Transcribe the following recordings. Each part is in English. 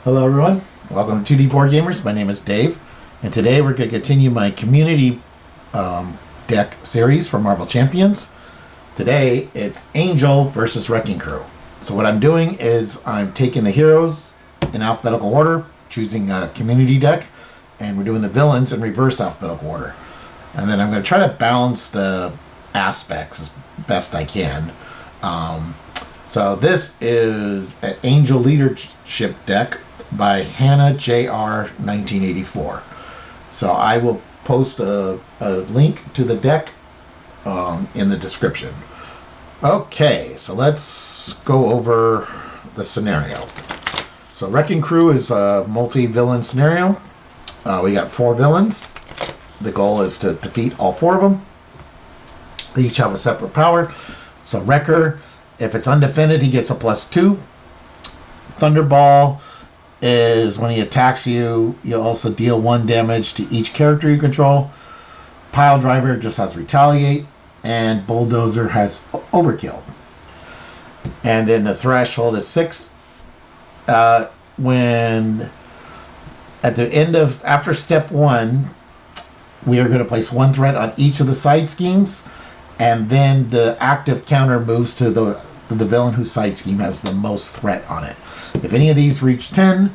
Hello everyone, welcome to 2D Board Gamers. My name is Dave, and today we're going to continue my community deck series for Marvel Champions. Today it's Angel versus Wrecking Crew. So what I'm doing is I'm taking the heroes in alphabetical order, choosing a community deck, and we're doing the villains in reverse alphabetical order. And then I'm going to try to balance the aspects as best I can. So this is an Angel Leadership deck by Hannah Jr. 1984. So I will post a link to the deck in the description. Okay, so let's go over the scenario. So Wrecking Crew is a multi-villain scenario. We got 4 villains. The goal is to defeat all 4 of them. They each have a separate power. So Wrecker, if it's undefended, he gets a +2. Thunderball is when he attacks you, you'll also deal 1 damage to each character you control. Pile Driver just has Retaliate, and Bulldozer has Overkill. And then the threshold is 6. When at the end of after step 1, we are going to place 1 threat on each of the side schemes, and then the active counter moves to the villain whose side scheme has the most threat on it. If any of these reach 10,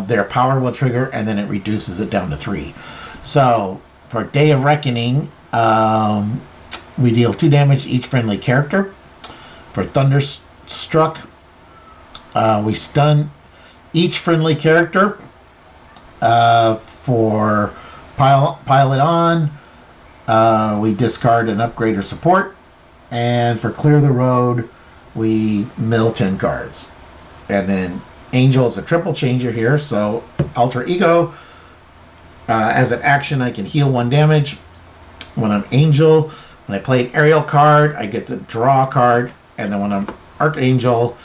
their power will trigger, and then it reduces it down to 3. So for Day of Reckoning, we deal 2 damage to each friendly character. For Thunderstruck, we stun each friendly character. For Pile It On, we discard an upgrade or support. And for Clear the Road, we mill 10 cards. And then Angel is a triple changer here, so Alter Ego. As an action, I can heal 1 damage. When I'm Angel, when I play an aerial card, I get to draw a card. And then when I'm Archangel,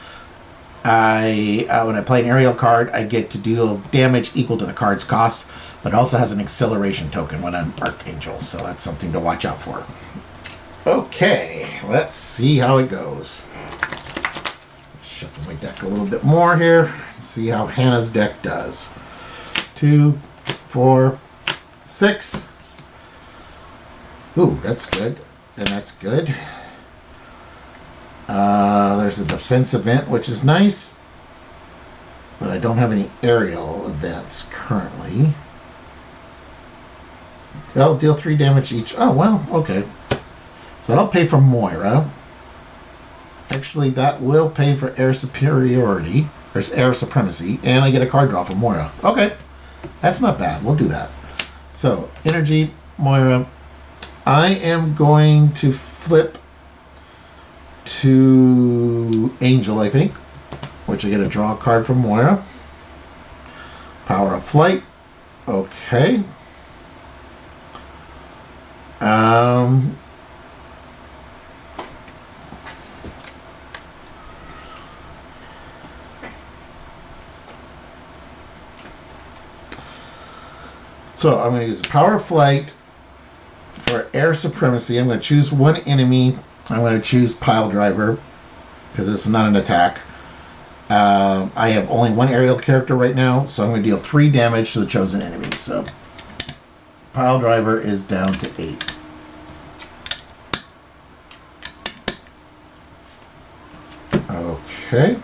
when I play an aerial card, I get to deal damage equal to the card's cost. But it also has an acceleration token when I'm Archangel, so that's something to watch out for. Okay, let's see how it goes. Shuffle my deck a little bit more here. See how Hannah's deck does. 2, 4, 6. Ooh, that's good. And that's good. There's a defense event, which is nice. But I don't have any aerial events currently. They'll deal 3 damage each. Oh, well, okay. So that'll pay for Moira. Actually, that will pay for air superiority, or air supremacy, and I get a card draw from Moira. Okay, that's not bad. We'll do that. So, energy, Moira. I am going to flip to Angel, I think, which I get to draw a card from Moira. Power of Flight. Okay. So I'm going to use the Power of Flight for air supremacy. I'm going to choose 1 enemy. I'm going to choose Pile Driver because this is not an attack. I have only 1 aerial character right now, so I'm going to deal 3 damage to the chosen enemy. So Pile Driver is down to 8. Okay.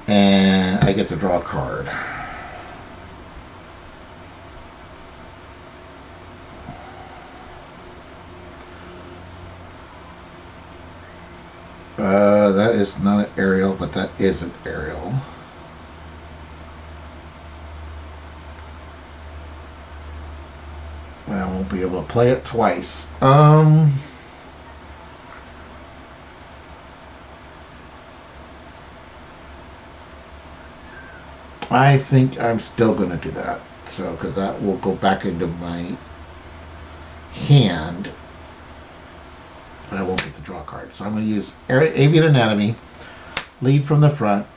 And I get to draw a card. That is not an aerial, but that is an aerial. I won't be able to play it twice. I think I'm still going to do that. So, because that will go back into my hand. But I won't get to draw a card. So I'm going to use Avian Anatomy, lead from the front,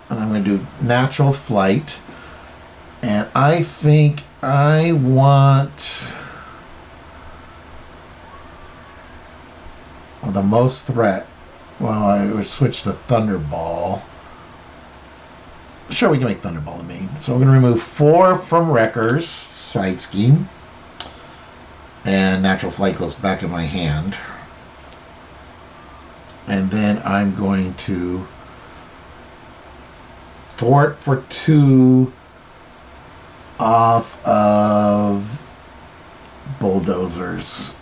and I'm going to do Natural Flight. And I think I want the most threat. Well, I would switch to Thunderball. Sure, we can make Thunderball the main. So we're going to remove 4 from Wrecker's side scheme. And Natural Flight goes back in my hand. And then I'm going to thwart for 2 off of Bulldozer's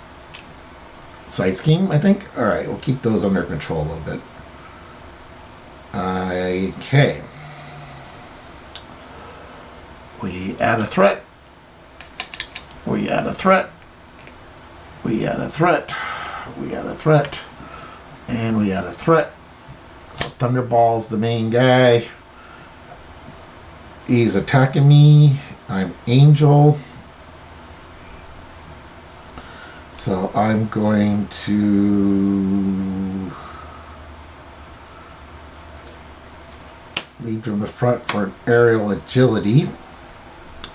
side scheme, I think. All right, we'll keep those under control a little bit. Okay. We add a threat. We add a threat. We add a threat. We add a threat. And we add a threat. So Thunderball's the main guy. He's attacking me. I'm Angel. So I'm going to lead from the front for an aerial agility.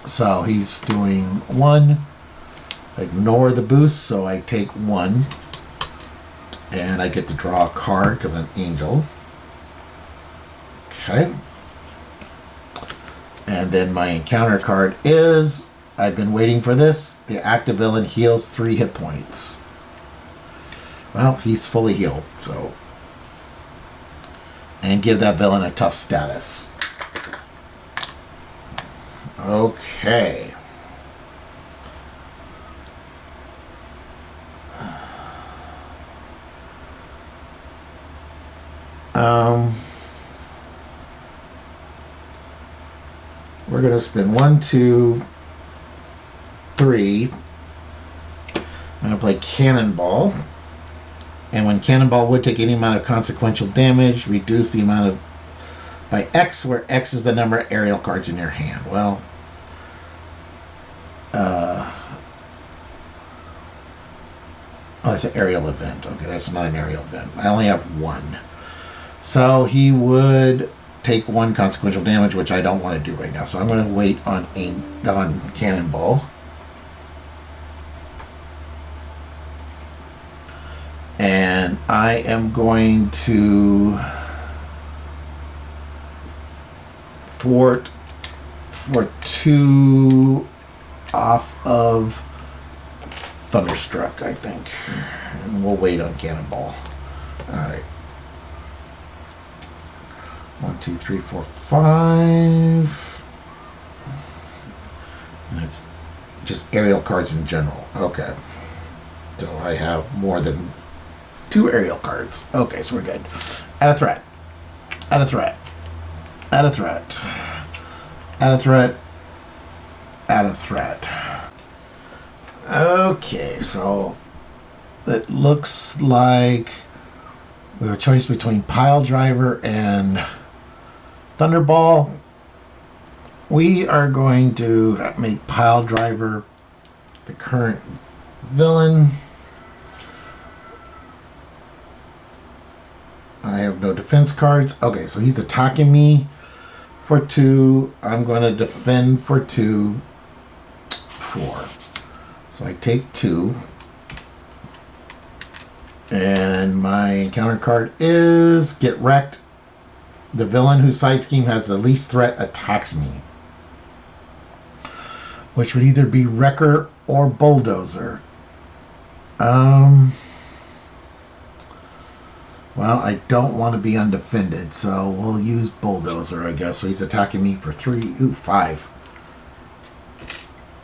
So he's doing 1. Ignore the boost, so I take 1. And I get to draw a card because I'm Angel. Okay. And then my encounter card is, I've been waiting for this, the active villain heals 3 hit points. Well, he's fully healed, so. And give that villain a tough status. Okay. We're going to spin 1, 2, 3. I'm going to play Cannonball. And when Cannonball would take any amount of consequential damage, reduce the amount of by X, where X is the number of aerial cards in your hand. Well, oh, that's an aerial event. Okay, that's not an aerial event. I only have 1. So he would take 1 consequential damage, which I don't want to do right now. So I'm going to wait on Cannonball. And I am going to thwart for 2 off of Thunderstruck, I think. And we'll wait on Cannonball. Alright. 1, 2, 3, 4, 5. And it's just aerial cards in general. Okay. So I have more than 2 aerial cards. Okay, so we're good. Add a threat. Add a threat. Add a threat. Add a threat. Add a threat. Okay, so it looks like we have a choice between Pile Driver and Thunderball. We are going to make Pile Driver the current villain. I have no defense cards. Okay, so he's attacking me for 2. I'm going to defend for 2. 4. So I take 2. And my encounter card is Get Wrecked. The villain whose side scheme has the least threat attacks me. Which would either be Wrecker or Bulldozer. Well, I don't want to be undefended, so we'll use Bulldozer, I guess. So he's attacking me for 3. Ooh, 5.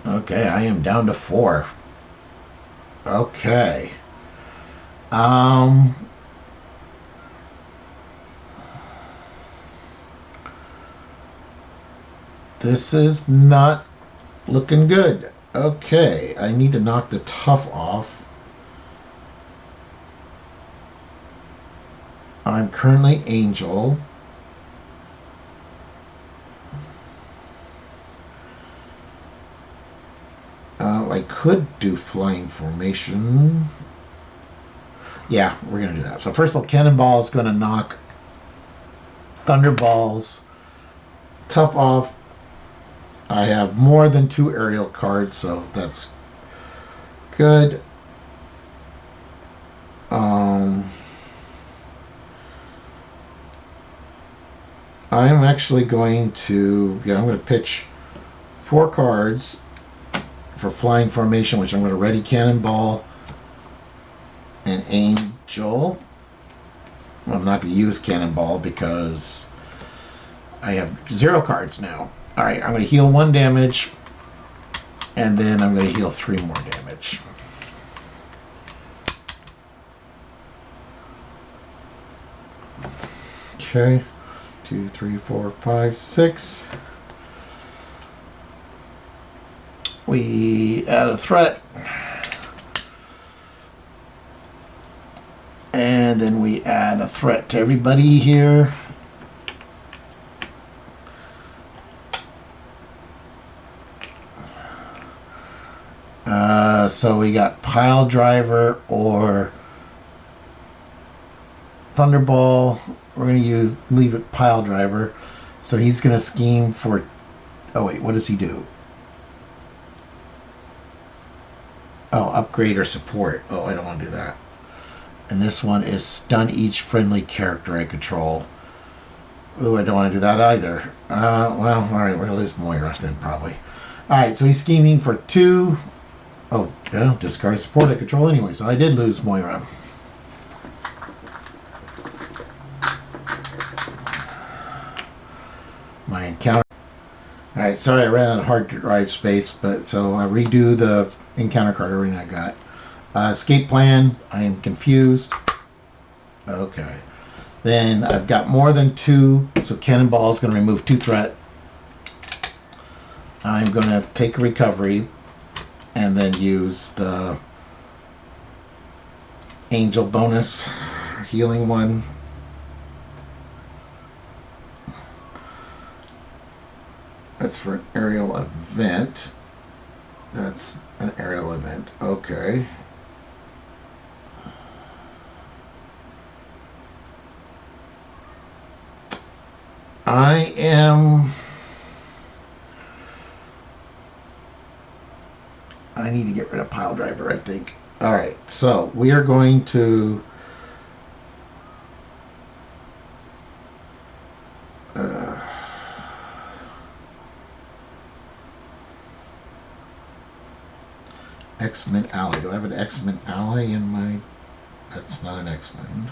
Okay, I am down to 4. Okay. This is not looking good. Okay, I need to knock the tough off. I'm currently Angel. I could do Flying Formation. Yeah, we're going to do that. So first of all, Cannonball is going to knock Thunderball's tough off. I have more than 2 aerial cards, so that's good. I'm actually going to, I'm going to pitch 4 cards for flying formation, which I'm going to ready Cannonball and Angel. I'm not going to use Cannonball because I have 0 cards now. Alright, I'm going to heal 1 damage, and then I'm going to heal 3 more damage. Okay, 2, 3, 4, 5, 6. We add a threat. And then we add a threat to everybody here. So we got Pile Driver or Thunderball. We're going to leave it Pile Driver. So he's going to scheme for... Oh wait, what does he do? Oh, upgrade or support. Oh, I don't want to do that. And this one is stun each friendly character I control. Ooh, I don't want to do that either. Well, alright, we're going to lose Moira then, probably. Alright, so he's scheming for 2... Oh, I don't discard a support I control anyway, so I did lose Moira. My encounter... Alright, sorry I ran out of hard drive space, but so I redo the encounter card arena I got. Escape plan, I am confused. Okay. Then I've got more than 2, so Cannonball is going to remove 2 threat. I'm going to take a recovery and then use the Angel bonus, healing 1. That's for an aerial event. That's an aerial event. Okay. I need to get rid of Pile Driver, I think. Alright, so we are going to X-Men Ally. Do I have an X-Men Ally in my... That's not an X-Men.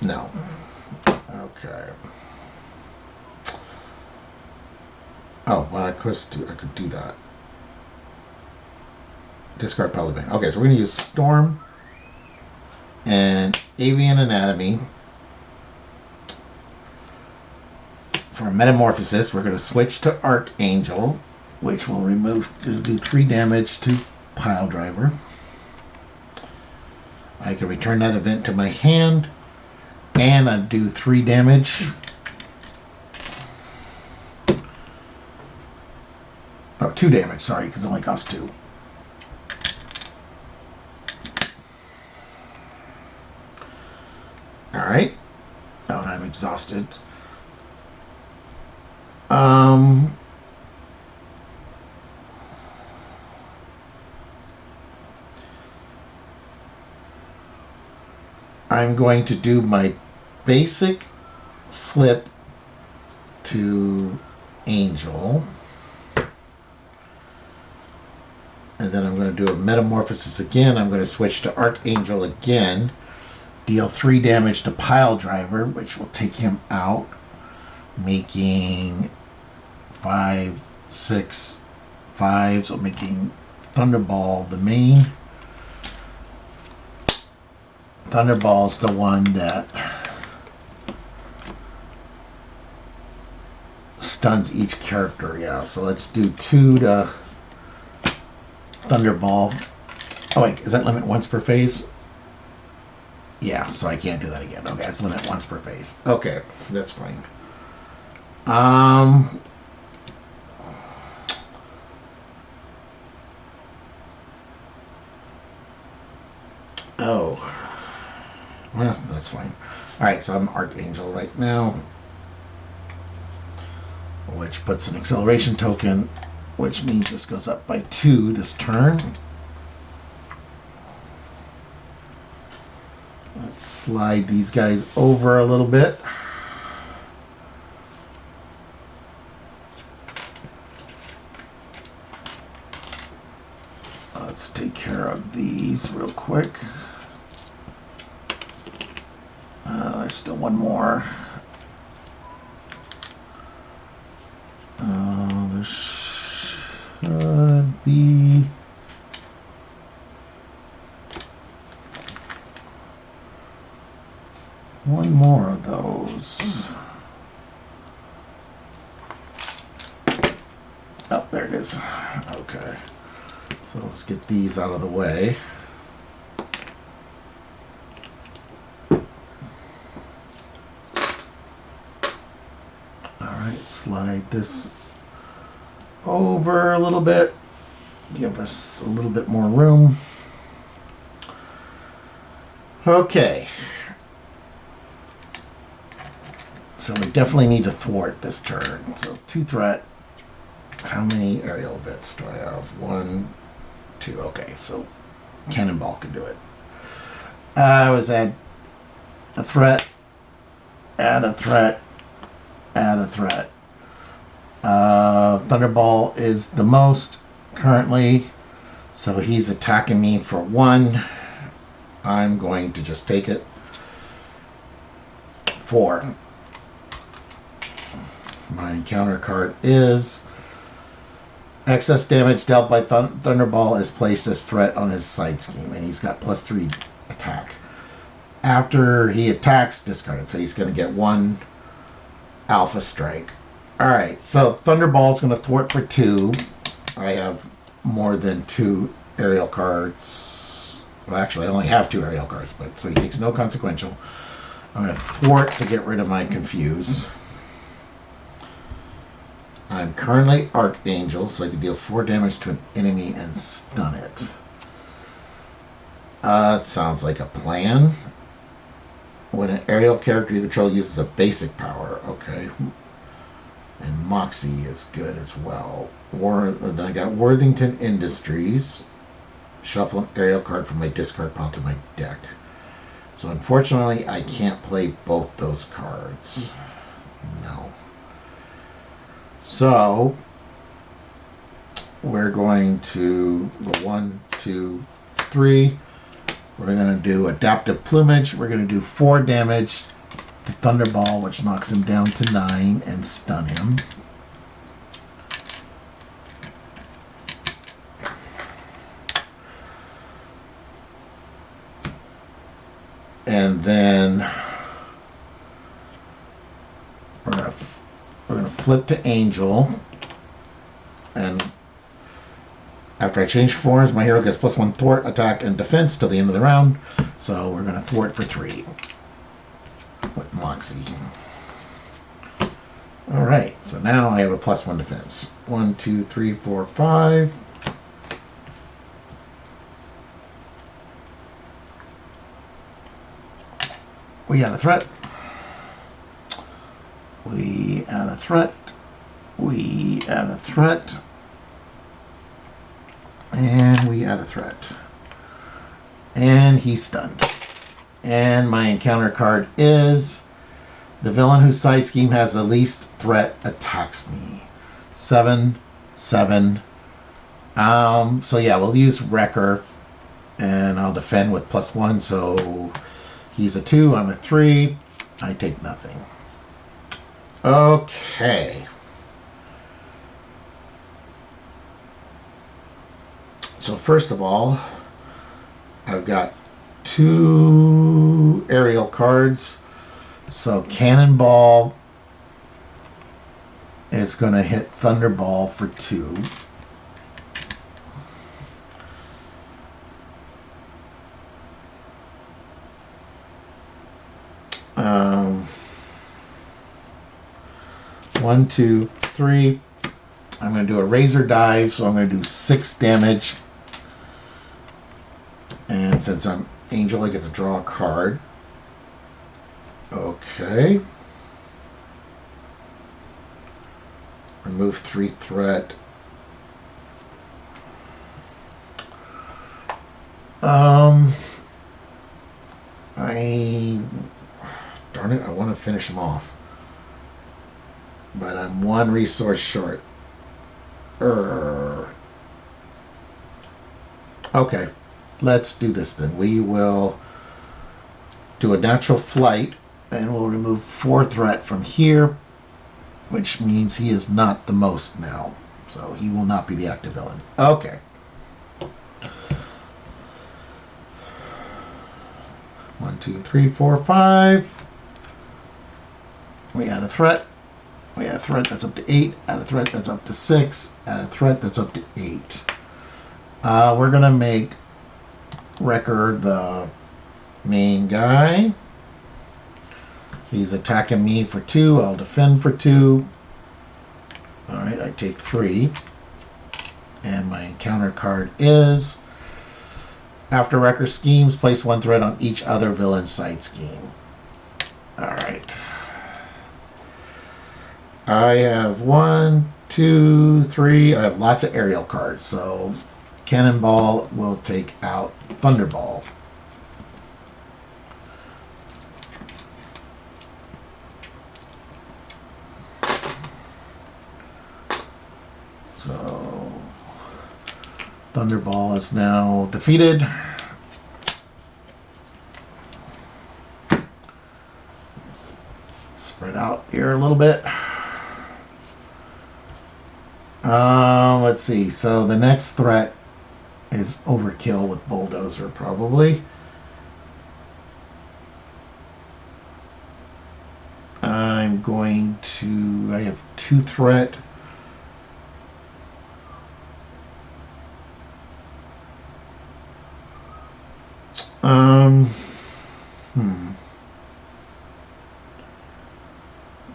No. Okay. Oh, well, I could do that. Discard Pile of Bang. Okay, so we're going to use Storm and Avian Anatomy. For Metamorphosis, we're going to switch to Archangel, which will do 3 damage to Pile Driver. I can return that event to my hand, and I do 3 damage. Oh, 2 damage, sorry, because it only costs 2. Alright. Oh, and I'm exhausted. I'm going to do my basic flip to Angel. And then I'm going to do a Metamorphosis again. I'm going to switch to Archangel again. Deal 3 damage to Pile Driver, which will take him out, making 5, 6, 5, so making Thunderball the main. Thunderball's the one that stuns each character, yeah. So let's do 2 to Thunderball. Oh wait, is that limit once per phase? Yeah, so I can't do that again. Okay, it's limit once per phase. Okay, that's fine. Oh. Well, that's fine. Alright, so I'm Archangel right now, which puts an acceleration token, which means this goes up by 2 this turn. Let's slide these guys over a little bit. Let's take care of these real quick. There's still one more. There should be one more of those. Oh, there it is. Okay. So let's get these out of the way. Alright, slide this over a little bit. Give us a little bit more room. Okay. So we definitely need to thwart this turn. So 2 threat. How many aerial bits do I have? 1, 2. Okay, so cannonball can do it. I was at a threat, add a threat, add a threat. Thunderball is the most currently, so he's attacking me for 1. I'm going to just take it. 4. My encounter card is excess damage dealt by Thunderball is placed as threat on his side scheme, and he's got +3 attack. After he attacks, discard it. So he's going to get 1 alpha strike. Alright, so Thunderball's going to thwart for 2. I have more than 2 aerial cards. Well, actually, I only have 2 aerial cards, but so he takes no consequential. I'm going to thwart to get rid of my confuse. I'm currently Archangel, so I can deal 4 damage to an enemy and stun it. Sounds like a plan. When an aerial character you control uses a basic power, okay. And Moxie is good as well. Then I got Worthington Industries. Shuffle an aerial card from my discard pile to my deck. So unfortunately, I can't play both those cards. No. So we're going to go 1, 2, 3. We're going to do Adaptive Plumage. We're going to do 4 damage to Thunderball, which knocks him down to 9 and stun him. And then we're going to flip to Angel. And after I change forms, my hero gets +1 thwart, attack, and defense till the end of the round. So we're going to thwart for 3 with Moxie. Alright, so now I have a +1 defense. 1, 2, 3, 4, 5. We add a threat. We add a threat. We add a threat. And we add a threat. And he's stunned. And my encounter card is the villain whose side scheme has the least threat attacks me. 7, 7. So yeah, we'll use Wrecker. And I'll defend with +1. So he's a 2, I'm a 3. I take nothing. Okay. So first of all, I've got 2 aerial cards. So Cannonball is going to hit Thunderball for 2. One, 2, 3. I'm going to do a razor dive, so I'm going to do 6 damage. And since I'm Angel, I get to draw a card. Okay. Remove 3 threat. I finish him off. But I'm 1 resource short. Okay, let's do this then. We will do a natural flight, and we'll remove 4 threat from here, which means he is not the most now. So he will not be the active villain. Okay. 1, 2, 3, 4, 5. We add a threat. We add a threat that's up to 8. Add a threat that's up to 6. Add a threat that's up to 8. We're going to make Wrecker the main guy. He's attacking me for 2. I'll defend for 2. Alright, I take 3. And my encounter card is, after Wrecker schemes, place 1 threat on each other villain side scheme. Alright. I have 1, 2, 3. I have lots of aerial cards, so Cannonball will take out Thunderball. So Thunderball is now defeated. Spread out here a little bit. Let's see. So the next threat is Overkill with Bulldozer, probably. I'm going to... I have 2 threat.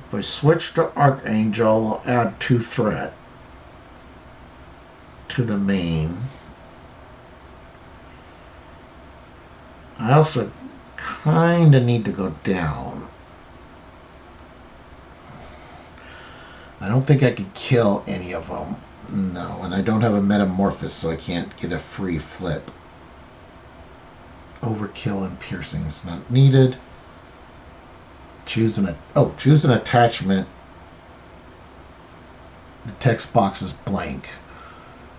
If I switch to Archangel, I'll add 2 threat to the main. I also kind of need to go down. I don't think I could kill any of them. No, and I don't have a Metamorphosis, so I can't get a free flip. Overkill and Piercing is not needed. Choose an attachment. The text box is blank.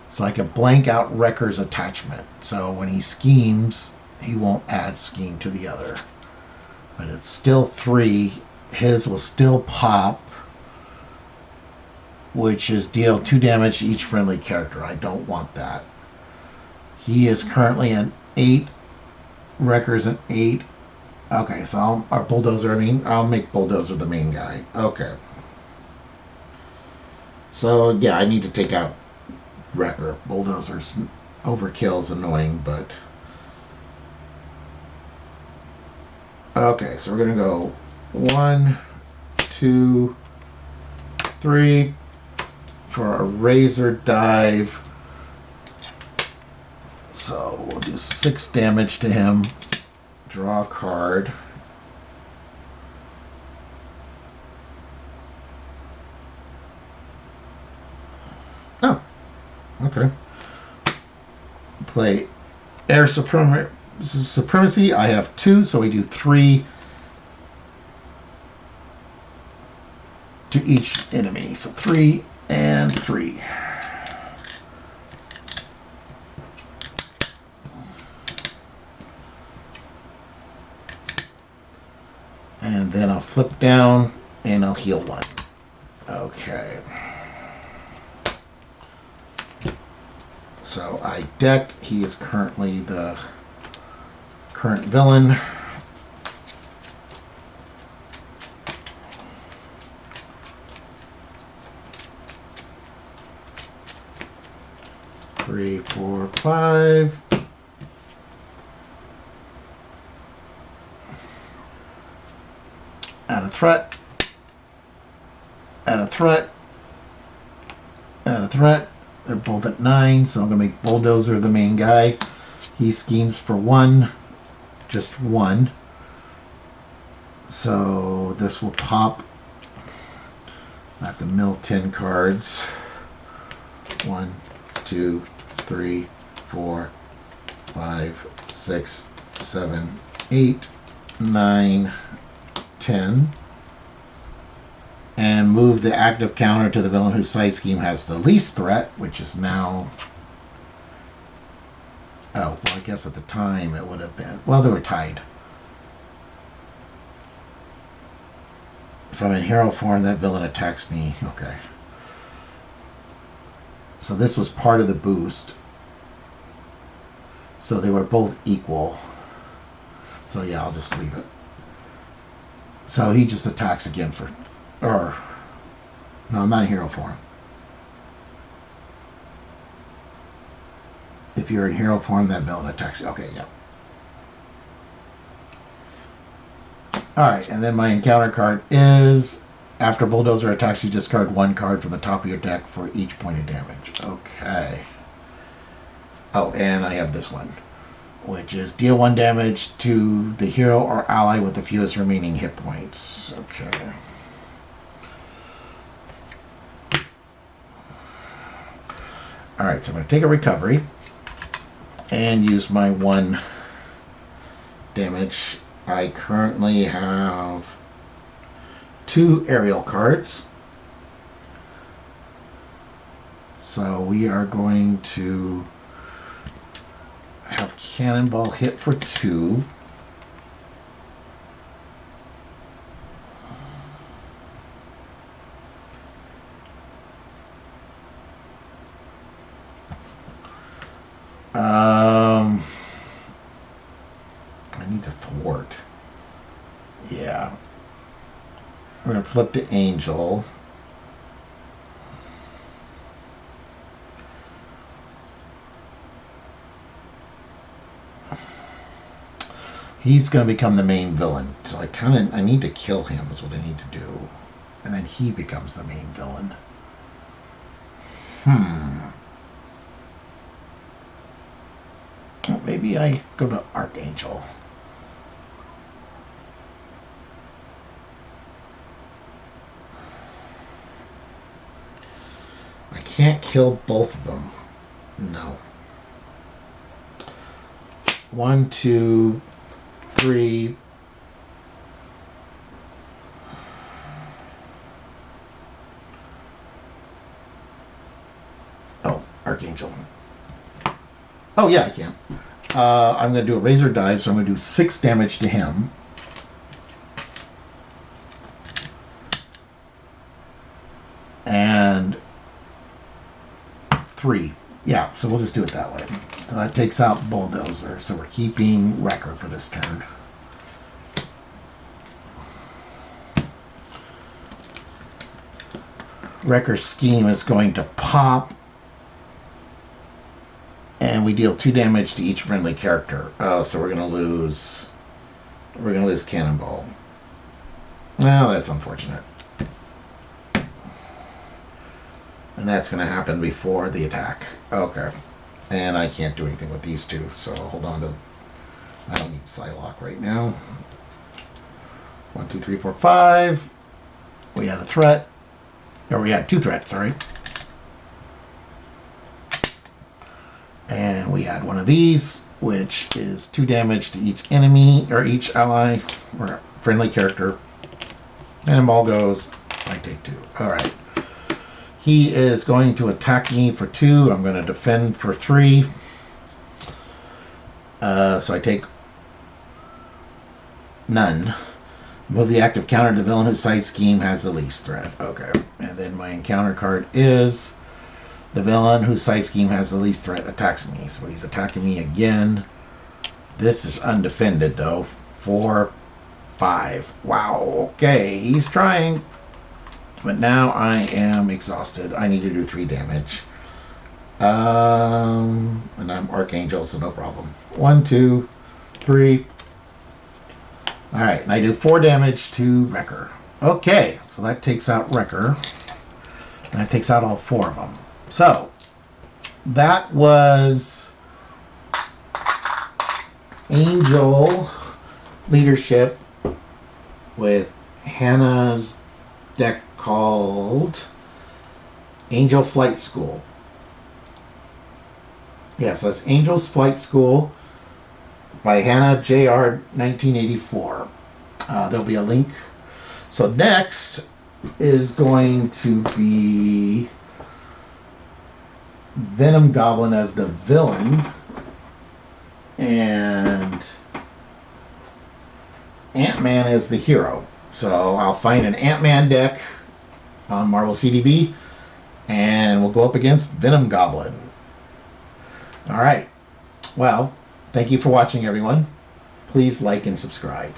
So I can blank out Wrecker's attachment. So when he schemes, he won't add scheme to the other. But it's still 3. His will still pop, which is deal 2 damage to each friendly character. I don't want that. He is currently an 8. Wrecker's an 8. Okay, so I'll make Bulldozer the main guy. Okay. So, yeah, I need to take out Wrecker. Bulldozer's Overkill's annoying, but... Okay, so we're going to go 1, 2, 3 for a Razor Dive. So we'll do 6 damage to him. Draw a card. Oh, okay. Play Air Supremacy. I have 2, so we do 3 to each enemy. So 3 and 3. And then I'll flip down and I'll heal 1. Okay. So I deck. He is currently the current villain. Three, 4, 5. Add a threat. Add a threat. Add a threat. They're both at 9, so I'm going to make Bulldozer the main guy. He schemes for 1. Just 1. So this will pop. I have to mill 10 cards. 1, 2, 3, 4, 5, 6, 7, 8, 9, 10. move the active counter to the villain whose side scheme has the least threat, which is now... Oh, well, I guess at the time it would have been... Well, they were tied. If I'm in hero form, that villain attacks me. Okay. So this was part of the boost. So they were both equal. So yeah, I'll just leave it. So he just attacks again for... Or... No, I'm not in hero form. If you're in hero form, that villain attacks. Okay, yeah. Alright, and then my encounter card is... After Bulldozer attacks, you discard one card from the top of your deck for each point of damage. Okay. Oh, and I have this one, which is deal 1 damage to the hero or ally with the fewest remaining hit points. Okay. Alright, so I'm going to take a recovery and use my 1 damage. I currently have 2 aerial cards. So we are going to have Cannonball hit for 2. I need to thwart. Yeah. We're going to flip to Angel. He's going to become the main villain. So I need to kill him is what I need to do. And then he becomes the main villain. Maybe I go to Archangel. I can't kill both of them. No. 1, 2, 3. Oh, Archangel. Oh, yeah, I can. I'm going to do a Razor Dive, so I'm going to do 6 damage to him. And 3. Yeah, so we'll just do it that way. So that takes out Bulldozer. So we're keeping Wrecker for this turn. Wrecker's scheme is going to pop. And we deal 2 damage to each friendly character. Oh, so we're going to lose... We're going to lose Cannonball. Well, that's unfortunate. And that's going to happen before the attack. Okay. And I can't do anything with these 2, so I'll hold on to... I don't need Psylocke right now. 1, 2, 3, 4, 5. We had a threat. Or we had 2 threats, sorry. And we add one of these, which is 2 damage to each enemy, or each ally, or friendly character. Cannonball goes, I take 2. Alright. He is going to attack me for 2. I'm going to defend for 3. So I take none. Move the active counter to the villain whose side scheme has the least threat. Okay. And then my encounter card is the villain whose side scheme has the least threat attacks me. So he's attacking me again. This is undefended though. 4, 5. Wow. Okay. He's trying. But now I am exhausted. I need to do 3 damage. And I'm Archangel, so no problem. 1, 2, 3. Alright, and I do 4 damage to Wrecker. Okay, so that takes out Wrecker. And that takes out all 4 of them. So, that was Angel leadership with Hannah's deck called Angel Flight School. Yes, that's Angel's Flight School by Hannah Jr. 1984. There'll be a link. So next, is going to be Venom Goblin as the villain, and Ant-Man as the hero. So I'll find an Ant-Man deck on MarvelCDB, and we'll go up against Venom Goblin. All right. Well, thank you for watching, everyone. Please like and subscribe.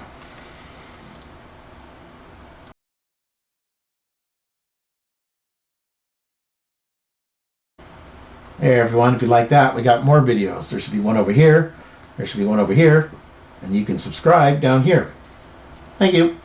Hey everyone, if you like that, we got more videos. There should be one over here, there should be one over here, and you can subscribe down here. Thank you.